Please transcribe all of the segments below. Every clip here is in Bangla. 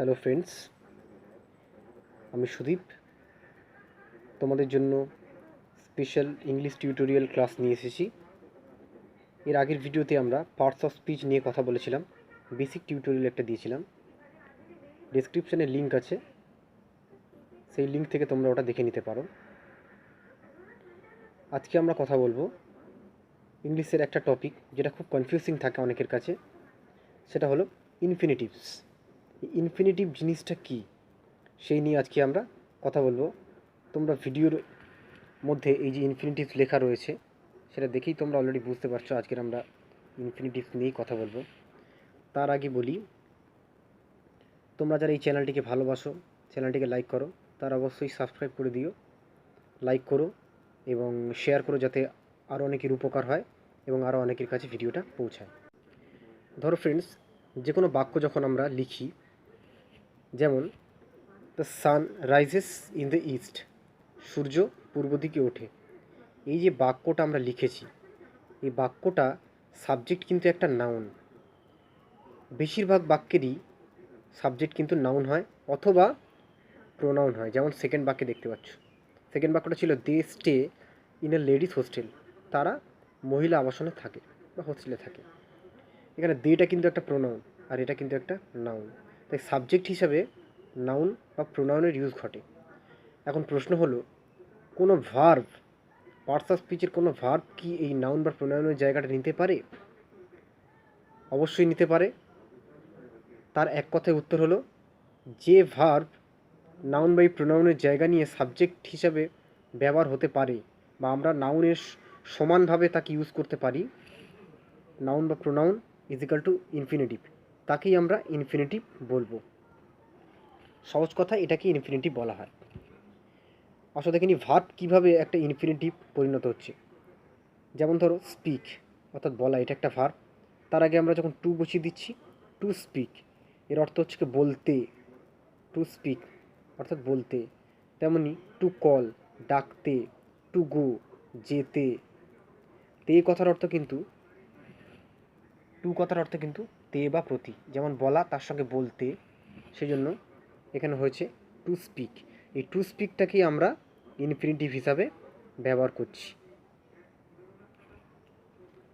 হ্যালো ফ্রেন্ডস, আমি সুদীপ। তোমাদের জন্য স্পেশাল ইংলিশ টিউটোরিয়াল ক্লাস নিয়ে এসেছি। এর আগের ভিডিওতে আমরা পার্টস অফ স্পিচ নিয়ে কথা বলেছিলাম, বেসিক টিউটোরিয়াল একটা দিয়েছিলাম। ডেসক্রিপশানে লিঙ্ক আছে, সেই লিঙ্ক থেকে তোমরা ওটা দেখে নিতে পারো। আজকে আমরা কথা বলবো ইংলিশের একটা টপিক যেটা খুব কনফিউজিং থাকে অনেকের কাছে, সেটা হলো ইনফিনিটিভস। ইনফিনিটিভ জিনিসটা কী সেই নিয়ে আজকে আমরা কথা বলবো। তোমরা ভিডিওর মধ্যে এই যে ইনফিনিটিভ লেখা রয়েছে সেটা দেখেই তোমরা অলরেডি বুঝতে পারছো আজকের আমরা ইনফিনিটিভ নিয়েই কথা বলবো। তার আগে বলি, তোমরা যারা এই চ্যানেলটিকে ভালোবাসো, চ্যানেলটিকে লাইক করো, তারা অবশ্যই সাবস্ক্রাইব করে দিও, লাইক করো এবং শেয়ার করো, যাতে আরও অনেকের উপকার হয় এবং আরও অনেকের কাছে ভিডিওটা পৌঁছায়। ধরো ফ্রেন্ডস, যে কোনো বাক্য যখন আমরা লিখি, যেমন the sun rises in the east, সূর্য পূর্ব দিকে ওঠে, এই যে বাক্যটা আমরা লিখেছি, এই বাক্যটা সাবজেক্ট কিন্তু একটা নাউন। বেশিরভাগ বাক্যেরই সাবজেক্ট কিন্তু নাউন হয় অথবা প্রোনাউন হয়। যেমন সেকেন্ড বাক্যে দেখতে পাচ্ছ, সেকেন্ড বাক্যটা ছিল they stay in a ladies hostel, তারা মহিলা আবাসনে থাকে বা হোস্টেলে থাকে। এখানে দেটা কিন্তু একটা প্রোনাউন আর এটা কিন্তু একটা নাউন, তাই সাবজেক্ট হিসাবে নাউন বা প্রোনাউনের ইউজ ঘটে। এখন প্রশ্ন হলো, কোনো ভার্ব, পার্টস অফ স্পিচের কোনো ভার্ব কি এই নাউন বা প্রোনাউনের জায়গাটা নিতে পারে? অবশ্যই নিতে পারে। তার এক কথায় উত্তর হলো, যে ভার্ব নাউন বাই প্রোনাউনের জায়গা নিয়ে সাবজেক্ট হিসাবে ব্যবহার হতে পারে বা আমরা নাউনের সমানভাবে তাকে ইউজ করতে পারি, নাউন বা প্রোনাউন ইজিক্যাল টু ইনফিনিটিভ, তাকেই আমরা ইনফিনিটিভ বলবো। সহজ কথা, এটাকে ইনফিনিটিভ বলা হয়। আসলে দেখিনি ভার্ব কীভাবে একটা ইনফিনিটিভ পরিণত হচ্ছে। যেমন ধরো স্পিক, অর্থাৎ বলা, এটা একটা ভার্ব। তার আগে আমরা যখন টু বসিয়ে দিচ্ছি, টু স্পিক, এর অর্থ হচ্ছে কি বলতে, টু স্পিক অর্থাৎ বলতে। তেমনি টু কল, ডাকতে, টু গো, যেতে। তে কথার অর্থ কিন্তু, টু কথার অর্থ কিন্তু তে বা প্রতি, যেমন বলা তার সঙ্গে বলতে, সেই জন্য এখানে হয়েছে টু স্পিক। এই টু স্পিকটাকেই আমরা ইনফিনিটিভ হিসাবে ব্যবহার করছি।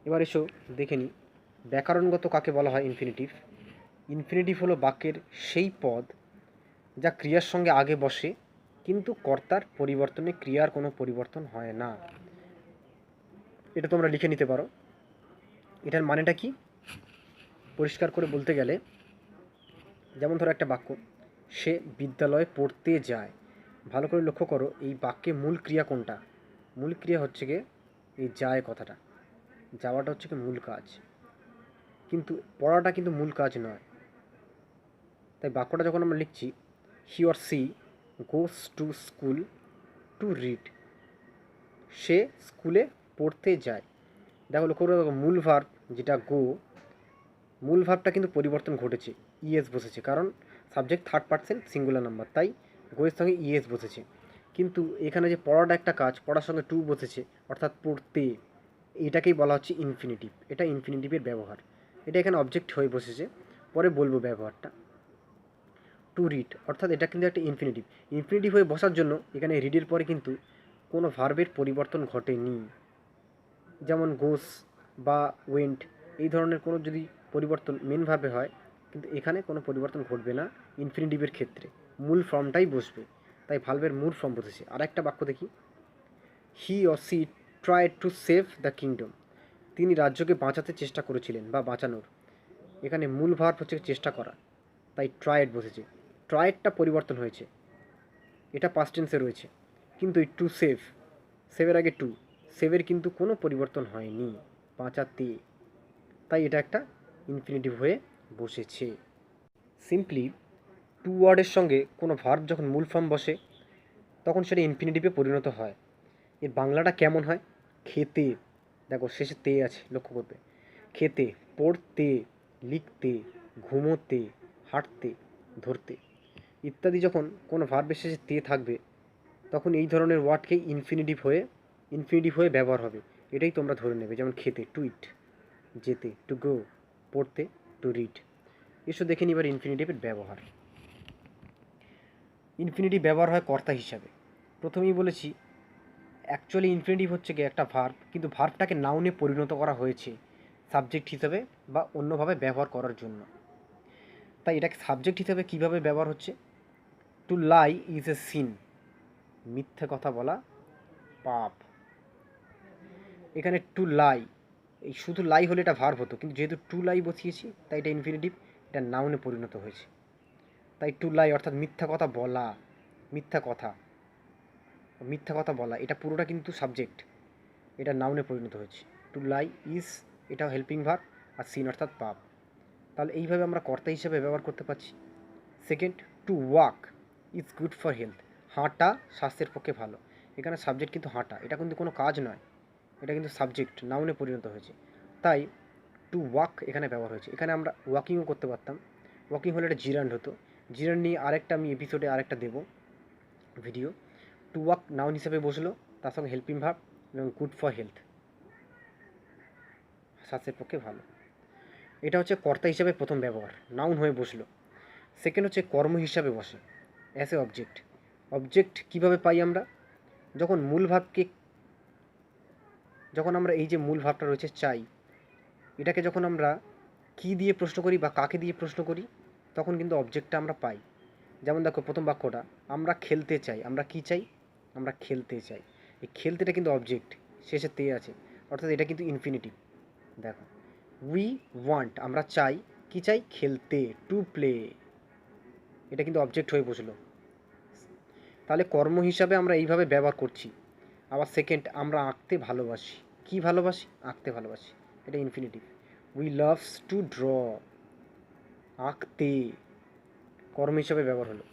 এবার এসো দেখে নিই ব্যাকরণগত কাকে বলা হয় ইনফিনিটিভ। ইনফিনিটিভ হলো বাক্যের সেই পদ যা ক্রিয়ার সঙ্গে আগে বসে কিন্তু কর্তার পরিবর্তনে ক্রিয়ার কোনো পরিবর্তন হয় না। এটা তোমরা লিখে নিতে পারো। এটার মানেটা কি পরিষ্কার করে বলতে গেলে, যেমন ধরো একটা বাক্য, সে বিদ্যালয়ে পড়তে যায়। ভালো করে লক্ষ্য করো এই বাক্যে মূল ক্রিয়া কোনটা? মূল ক্রিয়া হচ্ছে গিয়ে এই যায় কথাটা, যাওয়াটা হচ্ছে কি মূল কাজ, কিন্তু পড়াটা কিন্তু মূল কাজ নয়। তাই বাক্যটা যখন আমরা লিখছি, he or she goes to school to read, সে স্কুলে পড়তে যায়। দেখো লক্ষ্য করে দেখো, মূল ভার্ব যেটা গো, মূল ভার্বটা কিন্তু পরিবর্তন ঘটেছে, ইএস বসেছে, কারণ subject third person singular number, তাই গোয়ের সঙ্গে ইএস বসেছে। কিন্তু এখানে যে পড়াটা একটা কাজ, পড়ার সঙ্গে টু বসেছে, অর্থাৎ পড়তে, এটাকেই বলা হচ্ছে ইনফিনিটিভ। এটা ইনফিনিটিভের ব্যবহার, এটা এখানে অবজেক্ট হয়ে বসেছে, পরে বলবো ব্যবহারটা। টু রিড অর্থাৎ এটা কিন্তু একটা ইনফিনিটিভ। ইনফিনিটিভ হয়ে বসার জন্য এখানে রিডের পরে কিন্তু কোনো ভার্বের পরিবর্তন ঘটেনি। যেমন গোস বা ওয়েন্ট, এই ধরনের কোনো যদি পরিবর্তন মেন ভার্বে হয়, কিন্তু এখানে কোনো পরিবর্তন ঘটবে না ইনফিনিটিভের ক্ষেত্রে, মূল ফর্মটাই বসবে, তাই ভার্বের মূল ফর্ম বসেছে। আর একটা বাক্য দেখি, he or she tried to save the kingdom, তিনি রাজ্যকে বাঁচাতে চেষ্টা করেছিলেন বা বাঁচানোর। এখানে মূল ভার্ব হচ্ছে চেষ্টা করা, তাই ট্রাইড বসেছে। ট্রাইডটা পরিবর্তন হয়েছে, এটা পাস্ট টেন্সে রয়েছে, কিন্তু এই টু সেভ, সেভের আগে টু, সেভের কিন্তু কোনো পরিবর্তন হয়নি, বাঁচাতে, তাই এটা একটা ইনফিনিটিভ হয়ে বসেছে। সিম্পলি টু ওয়ার্ডের সঙ্গে কোনো ভার্ব যখন মূল ফর্ম বসে তখন সেটা ইনফিনিটিভে পরিণত হয়। এর বাংলাটা কেমন হয়? খেতে, দেখো শেষে তে আছে, লক্ষ্য করবে। খেতে, পড়তে, লিখতে, ঘুমোতে, হাঁটতে, ধরতে ইত্যাদি যখন কোনো ভার্বের শেষে তে থাকবে তখন এই ধরনের ওয়ার্ডকে ইনফিনিটিভ হয়ে ব্যবহার হবে। এটাই তোমরা ধরে নেবে। যেমন খেতে, টু ইট, যেতে, টু গো, পড়তে, টু রিড। এসো দেখে নিবার ইনফিনিটিভের ব্যবহার। ইনফিনিটিভ ব্যবহার হয় কর্তা হিসাবে। প্রথমেই বলেছি অ্যাকচুয়ালি ইনফিনিটিভ হচ্ছে কি একটা ভার্ব, কিন্তু ভার্বটাকে নাউনে পরিণত করা হয়েছে সাবজেক্ট হিসাবে বা অন্যভাবে ব্যবহার করার জন্য। তাই এটাকে সাবজেক্ট হিসাবে কীভাবে ব্যবহার হচ্ছে, to lie is a sin, মিথ্যে কথা বলা পাপ। এখানে টু লাই, এই শুধু লাই হলে এটা ভার্ব হতো, কিন্তু যেহেতু টু লাই বসিয়েছি তাই এটা ইনফিনিটিভ, এটা নাউনে পরিণত হয়েছে। তাই টু লাই অর্থাৎ মিথ্যা কথা বলা, মিথ্যা কথা বলা, এটা পুরোটা কিন্তু সাবজেক্ট, এটা নাউনে পরিণত হয়েছে। টু লাই ইজ এটাও হেল্পিং ভার্ব, আর সিন অর্থাৎ পাপ। তাহলে এইভাবে আমরা কর্তা হিসেবে ব্যবহার করতে পারছি। Second, to walk is good for health, হাঁটা স্বাস্থ্যের পক্ষে ভালো। এখানে সাবজেক্ট কিন্তু হাঁটা, এটা কিন্তু কোনো কাজ নয়, এটা কিন্তু সাবজেক্ট নাউনে পরিণত হয়েছে। তাই টু ওয়াক এখানে ব্যবহার হয়েছে। এখানে আমরা ওয়াকিংও করতে পারতাম, ওয়াকিং হলে এটা জিরান্ড হতো। জিরান্ড নিয়ে আরেকটা আমি এপিসোডে আরেকটা দেবো ভিডিও। টু ওয়াক নাউন হিসেবে বসলো, তার সঙ্গে হেল্পিং ভার্ব এবং গুড ফর হেলথ, স্বাস্থ্যের পক্ষে ভালো। এটা হচ্ছে কর্তা হিসাবে প্রথম ব্যবহার, নাউন হয়ে বসলো। সেকেন্ড হচ্ছে কর্ম হিসাবে বসে, অ্যাজ এ অবজেক্ট। অবজেক্ট কীভাবে পাই আমরা, যখন আমরা এই যে মূল ভাবটা রয়েছে চাই, এটাকে যখন আমরা কী দিয়ে প্রশ্ন করি বা কাকে দিয়ে প্রশ্ন করি, তখন কিন্তু অবজেক্টটা আমরা পাই। যেমন দেখো প্রথম বাক্যটা, আমরা খেলতে চাই, আমরা কী চাই, আমরা খেলতে চাই। এই খেলতেটা কিন্তু অবজেক্ট, শেষে তে আছে, অর্থাৎ এটা কিন্তু ইনফিনিটিভ। দেখো উই ওয়ান্ট, আমরা চাই, কী চাই, খেলতে, টু প্লে, এটা কিন্তু অবজেক্ট হয়ে বসলো। তাহলে কর্ম হিসাবে আমরা এইভাবে ব্যবহার করছি। আবার সেকেন্ড, আমরা আঁকতে ভালোবাসি, কী ভালোবাসি, আঁকতে ভালোবাসি, এটা infinitive. We loves to draw, আঁকতে, কর্ম হিসাবে ব্যবহার হলো।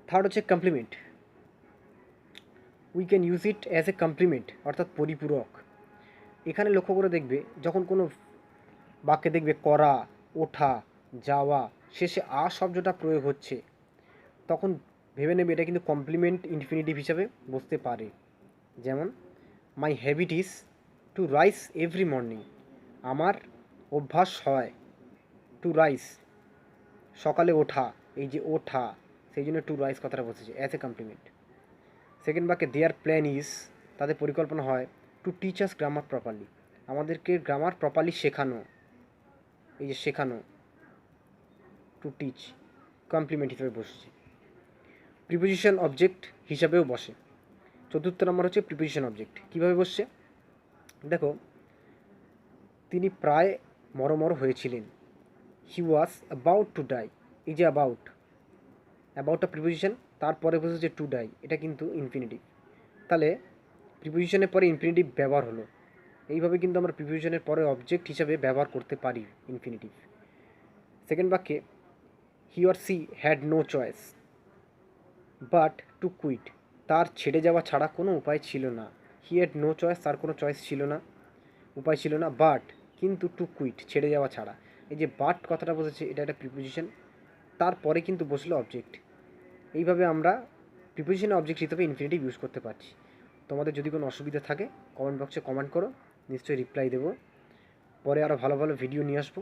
থার্ড হচ্ছে complement, we can use it as a complement, অর্থাৎ পরিপূরক। এখানে লক্ষ্য করে দেখবে যখন কোনো বাক্যে দেখবে করা, ওঠা, যাওয়া, শেষে আ শব্দটা প্রয়োগ হচ্ছে, তখন ভেবে নেবে এটা কিন্তু কমপ্লিমেন্ট ইনফিনিটিভ হিসাবে বসতে পারে। যেমন মাই habit is two rice every morning, আমার অভ্যাস হয়, টু রাইস সকালে ওঠা, এই যে ওঠা, সেই জন্য টু রাইস কথাটা বসেছে অ্যাজ এ কমপ্লিমেন্ট। সেকেন্ড বাক্যে দেয়ার প্ল্যান ইজ, তাদের পরিকল্পনা হয়, to teach us grammar properly, আমাদেরকে গ্রামার প্রপারলি শেখানো, এই যে শেখানো, টু টিচ, কমপ্লিমেন্ট হিসেবে বসেছে। প্রিপোজিশন অবজেক্ট হিসাবেও বসে। চতুর্থ নম্বর হচ্ছে প্রিপোজিশন অবজেক্ট, কীভাবে বসছে দেখো, তিনি প্রায় মরমর হয়েছিলেন, হি ওয়াজ অ্যাবাউট টু ডাই, এই যে অ্যাবাউটটা প্রিপোজিশন, তারপরে বসেছে টু ডাই, এটা কিন্তু ইনফিনিটিভ। তাহলে প্রিপোজিশনের পরে ইনফিনিটিভ ব্যবহার হলো। এইভাবে কিন্তু আমরা প্রিপোজিশনের পরে অবজেক্ট হিসাবে ব্যবহার করতে পারি ইনফিনিটিভ। সেকেন্ড বাক্যে he or she had no choice but to quit, তার ছেড়ে যাওয়া ছাড়া কোনো উপায় ছিল না। হি হ্যাড নো চয়েস, তার কোনো চয়েস ছিল না, উপায় ছিল না, বাট কিন্তু টু কুইট, ছেড়ে যাওয়া ছাড়া। এই যে বাট কথাটা বসেছে, এটা একটা প্রিপোজিশন, তারপরে কিন্তু বসলো অবজেক্ট। এইভাবে আমরা প্রিপোজিশন অবজেক্ট হিসেবে ইনফিনিটিভ ইউজ করতে পারছি। তোমাদের যদি কোনো অসুবিধা থাকে কমেন্ট বক্সে কমেন্ট করো, নিশ্চয়ই রিপ্লাই দেবো। পরে আরও ভালো ভালো ভিডিও নিয়ে আসবো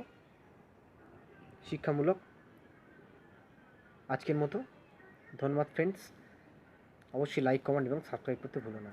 শিক্ষামূলক। আজকের মতো ধন্যবাদ ফ্রেন্ডস, অবশ্যই লাইক, কমেন্ট এবং সাবস্ক্রাইব করতে ভুলো না।